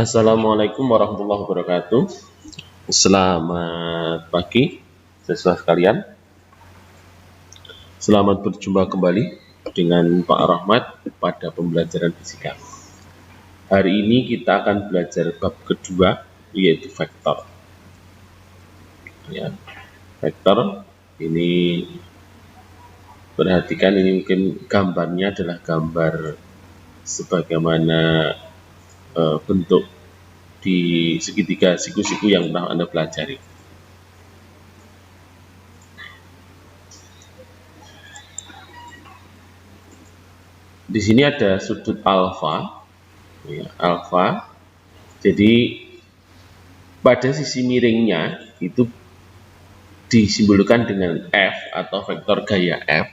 Assalamualaikum warahmatullahi wabarakatuh. Selamat pagi siswa sekalian. Selamat berjumpa kembali dengan Pak Rahmat pada pembelajaran fisika. Hari ini kita akan belajar bab kedua, yaitu vektor. Ya, vektor ini perhatikan, ini mungkin gambarnya adalah gambar sebagaimana bentuk di segitiga siku-siku yang pernah Anda pelajari. Di sini ada sudut alfa, ya, alfa. Jadi pada sisi miringnya itu disimbolkan dengan F atau vektor gaya F,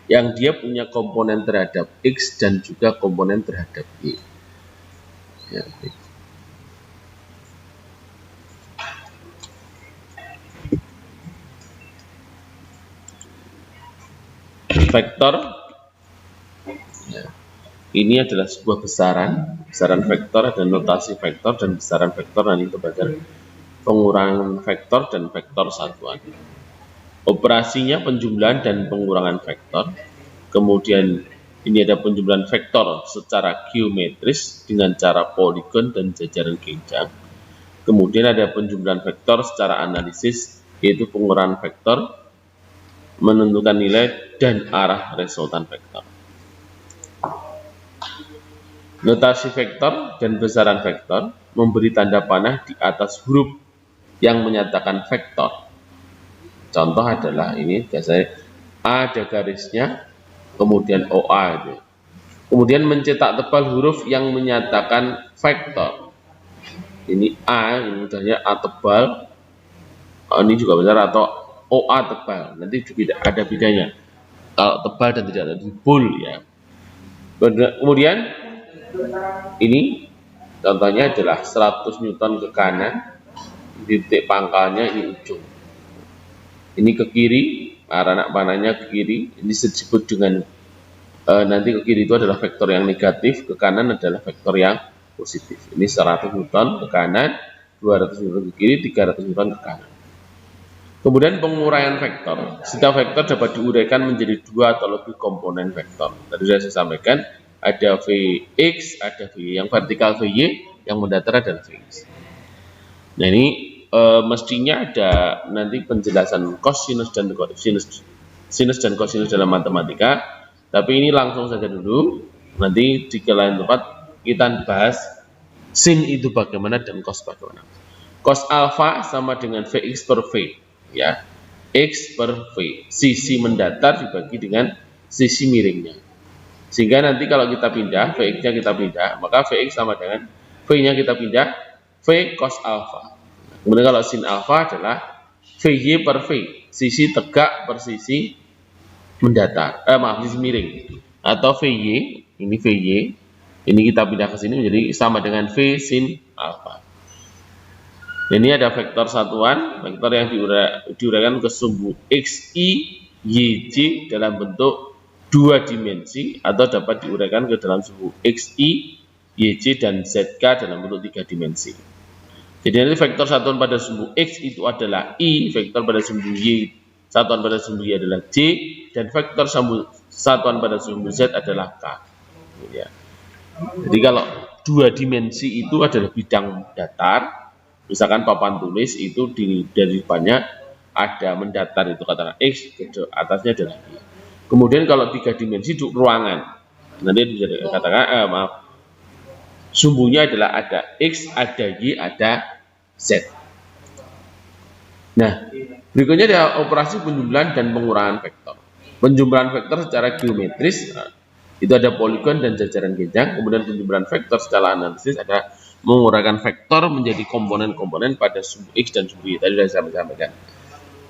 yang dia punya komponen terhadap X dan juga komponen terhadap Y. Ya, vektor ya, ini adalah sebuah besaran vektor, ada notasi vektor dan besaran vektor, nanti kita belajar pengurangan vektor dan vektor satuan. Operasinya penjumlahan dan pengurangan vektor. Kemudian ini ada penjumlahan vektor secara geometris dengan cara poligon dan jajaran genjang. Kemudian ada penjumlahan vektor secara analisis, yaitu pengurangan vektor, menentukan nilai dan arah resultan vektor. Notasi vektor dan besaran vektor memberi tanda panah di atas huruf yang menyatakan vektor. Contoh adalah ini, biasanya A ada garisnya, kemudian OA itu. Kemudian mencetak tebal huruf yang menyatakan vektor. Ini A, ini mudahnya A tebal, ini juga besar, atau OA tebal. Nanti juga ada bedanya. Kalau tebal dan tidak ada bold ya. Kemudian ini contohnya adalah 100 Newton ke kanan, titik pangkalnya ini ujung. Ini ke kiri, arah anak panahnya ke kiri. Ini disebut dengan nanti ke kiri itu adalah vektor yang negatif, ke kanan adalah vektor yang positif. Ini 100 Newton ke kanan, 200 Newton ke kiri, 300 Newton ke kanan. Kemudian penguraian vektor. Setiap vektor dapat diuraikan menjadi dua atau lebih komponen vektor. Tadi sudah saya sampaikan, ada Vx, ada Vy. Yang vertikal Vy, yang mendatar adalah Vx. Nah ini mestinya ada nanti penjelasan cosinus dan sinus dan cosinus dalam matematika, tapi ini langsung saja dulu. Nanti di lain tempat kita bahas sin itu bagaimana dan cos bagaimana. Cos alfa sama dengan Vx per V, ya, X per V. Sisi mendatar dibagi dengan sisi miringnya, sehingga nanti kalau kita pindah Vx-nya kita pindah, maka Vx sama dengan V-nya kita pindah, V cos alfa. Kemudian kalau sin alfa adalah Vy per V, sisi tegak per sisi mendatar, sisi miring, atau Vy, ini Vy, ini kita pindah ke sini menjadi sama dengan V sin alfa. Ini ada vektor satuan, vektor yang diuraikan ke sumbu xi, yj dalam bentuk dua dimensi, atau dapat diuraikan ke dalam sumbu xi, yj dan zk dalam bentuk tiga dimensi. Jadi nanti vektor satuan pada sumbu x itu adalah i, vektor pada sumbu y satuan pada sumbu y adalah j, dan vektor satuan pada sumbu z adalah k. Ya. Jadi kalau dua dimensi itu adalah bidang datar, misalkan papan tulis itu dari banyak ada mendatar, itu katakan x, atasnya adalah y. Kemudian kalau tiga dimensi itu ruangan, nanti bisa dikatakan sumbunya adalah ada X, ada Y, ada Z. Nah, berikutnya ada operasi penjumlahan dan pengurangan vektor. Penjumlahan vektor secara geometris, itu ada poligon dan jajaran genjang. Kemudian penjumlahan vektor secara analisis ada menguraikan vektor menjadi komponen-komponen pada sumbu X dan sumbu Y. Tadi sudah saya sampaikan.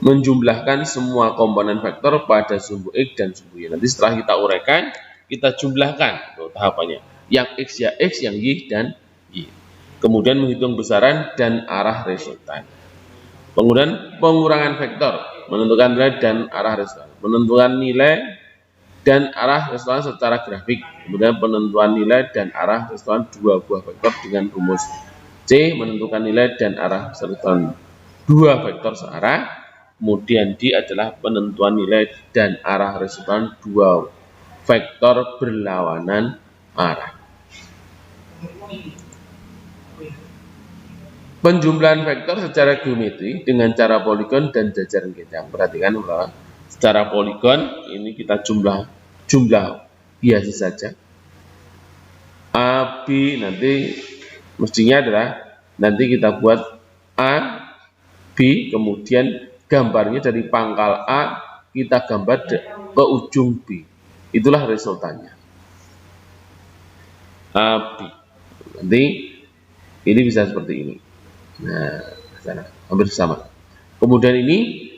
Menjumlahkan semua komponen vektor pada sumbu X dan sumbu Y. Nanti setelah kita uraikan, kita jumlahkan tahapannya. Yang X ya X, yang Y dan Y. Kemudian menghitung besaran dan arah resultan. Kemudian pengurangan vektor, menentukan nilai dan arah resultan. Menentukan nilai dan arah resultan secara grafik. Kemudian penentuan nilai dan arah resultan dua buah vektor dengan rumus C menentukan nilai dan arah resultan dua vektor searah. Kemudian D adalah penentuan nilai dan arah resultan dua vektor berlawanan arah. Penjumlahan vektor secara geometri dengan cara poligon dan jajaran genjang. Perhatikan bahwa secara poligon ini kita jumlah biasa saja. A, B nanti mestinya adalah nanti kita buat A, B, kemudian gambarnya dari pangkal A kita gambar ke ujung B. Itulah resultannya. A, B. Nanti ini bisa seperti ini. Nah, sana, hampir sama. Kemudian ini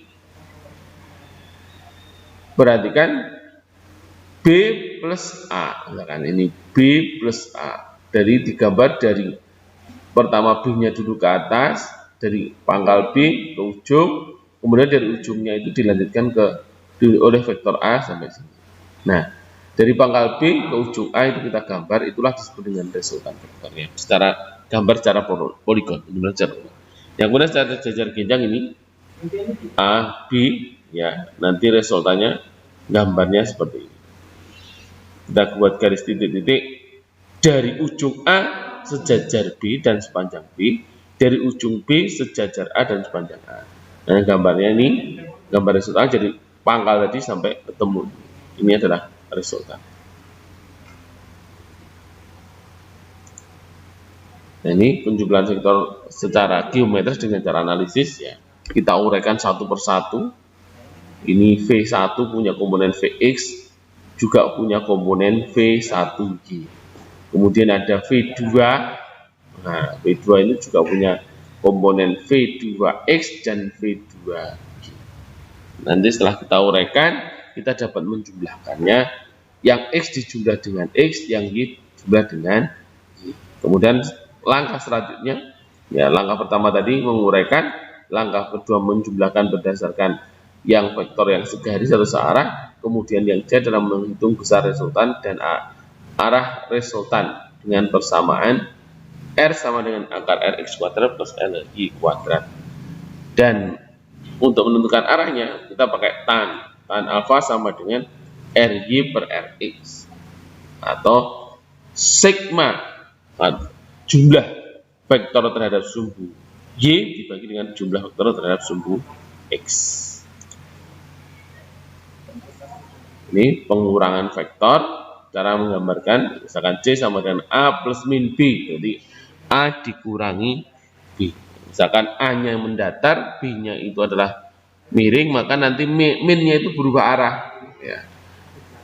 perhatikan B plus A, misalkan ini B plus A. Dari digambar dari pertama B-nya dulu ke atas, dari pangkal B ke ujung, kemudian dari ujungnya itu dilanjutkan oleh vektor A sampai sini. Nah, dari pangkal B ke ujung A itu kita gambar, itulah disebut dengan resultan vektornya. Secara gambar secara poligon. Yang kemudian secara jajar genjang ini A, B, ya nanti resultannya gambarnya seperti ini. Kita buat garis titik-titik dari ujung A sejajar B dan sepanjang B, dari ujung B sejajar A dan sepanjang A. Nah, gambarnya ini gambar resultan jadi pangkal tadi sampai ketemu. Ini adalah resultan. Nah, ini penjumlahan vektor secara geometris dengan cara analisis ya. Kita uraikan satu persatu. Ini V1 punya komponen Vx, juga punya komponen V1Y. Kemudian ada V2. Nah, V2 ini juga punya komponen V2X dan V2Y. Nanti setelah kita uraikan, kita dapat menjumlahkannya. Yang X dijumlah dengan X, yang Y dijumlah dengan Y. Kemudian langkah selanjutnya, ya langkah pertama tadi menguraikan, langkah kedua menjumlahkan berdasarkan yang vektor yang segaris atau searah, kemudian yang C adalah menghitung besar resultan dan arah resultan dengan persamaan R sama dengan akar RX kuadrat plus LY kuadrat. Dan untuk menentukan arahnya kita pakai tan alfa sama dengan RY per RX atau sigma jumlah vektor terhadap sumbu Y dibagi dengan jumlah vektor terhadap sumbu X. Ini pengurangan vektor, cara menggambarkan misalkan C sama dengan A plus min B, jadi A dikurangi B. Misalkan A-nya mendatar, B-nya itu adalah miring, maka nanti min-nya itu berubah arah. Ya.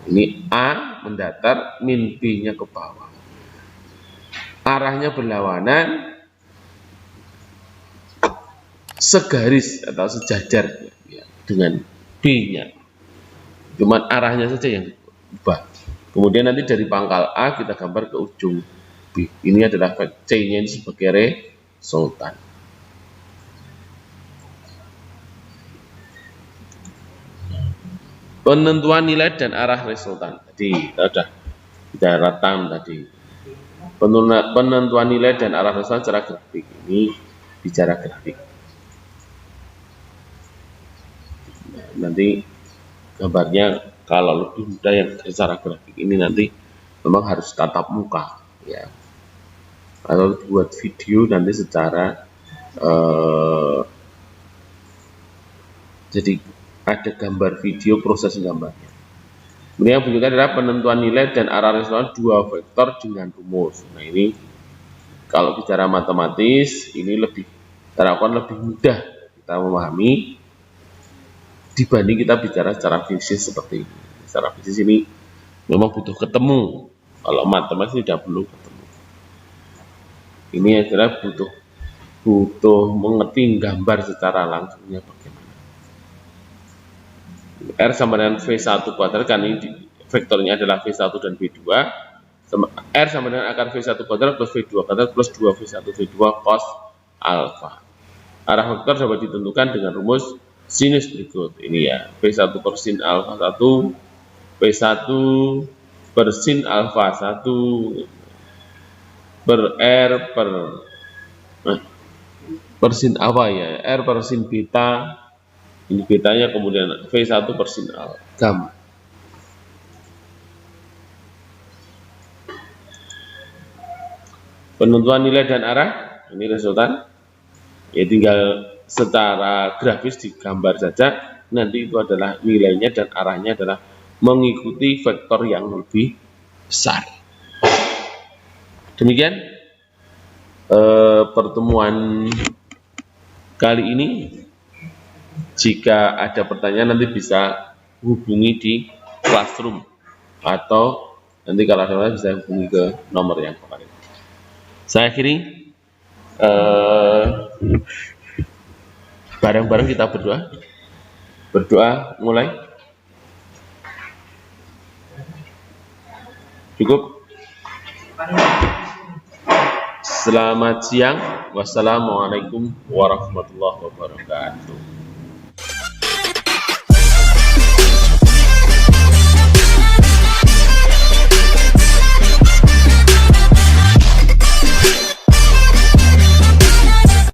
Ini A mendatar, min B-nya ke bawah. Arahnya berlawanan, segaris atau sejajar ya, dengan B-nya. Cuman arahnya saja yang berubah. Kemudian nanti dari pangkal A kita gambar ke ujung B. Ini adalah C-nya ini sebagai resultan. Penentuan nilai dan arah resultan. Tadi kita sudah bicara tam tadi. Penentuan nilai dan arah resultan secara grafik. Ini bicara grafik. Nanti gambarnya kalau lebih mudah yang secara grafik ini nanti memang harus tatap muka ya, atau buat video nanti secara jadi ada gambar video proses gambarnya. Kemudian yang berikutnya adalah penentuan nilai dan arah resultan dua vektor dengan rumus. Nah, ini kalau bicara matematis ini lebih terapkan lebih mudah kita memahami dibanding kita bicara secara fisik seperti ini. Secara fisik ini memang butuh ketemu. Kalau matematis tidak perlu ketemu. Ini adalah butuh mengerti gambar secara langsungnya bagaimana. R sama dengan V1 kuadrat, kan ini vektornya adalah V1 dan V2. R sama dengan akar V1 kuadrat plus V2 kuadrat plus 2V1 V2 cos alfa. Arah vektor dapat ditentukan dengan rumus sinus berikut. Ini ya, V1 per sin alfa 1 P1 per sin alfa 1 per R per sin apa ya, R per sin beta, ini betanya, kemudian V1 per sin gamma. Penentuan nilai dan arah, ini resultan, ya tinggal secara grafis digambar saja, nanti itu adalah nilainya dan arahnya adalah mengikuti vektor yang lebih besar. Demikian pertemuan kali ini. Jika ada pertanyaan nanti bisa hubungi di classroom, atau nanti kalau ada bisa hubungi ke nomor yang kemarin. Saya akhiri, bareng-bareng kita berdoa mulai. Cukup. Selamat siang. Wassalamualaikum warahmatullahi wabarakatuh.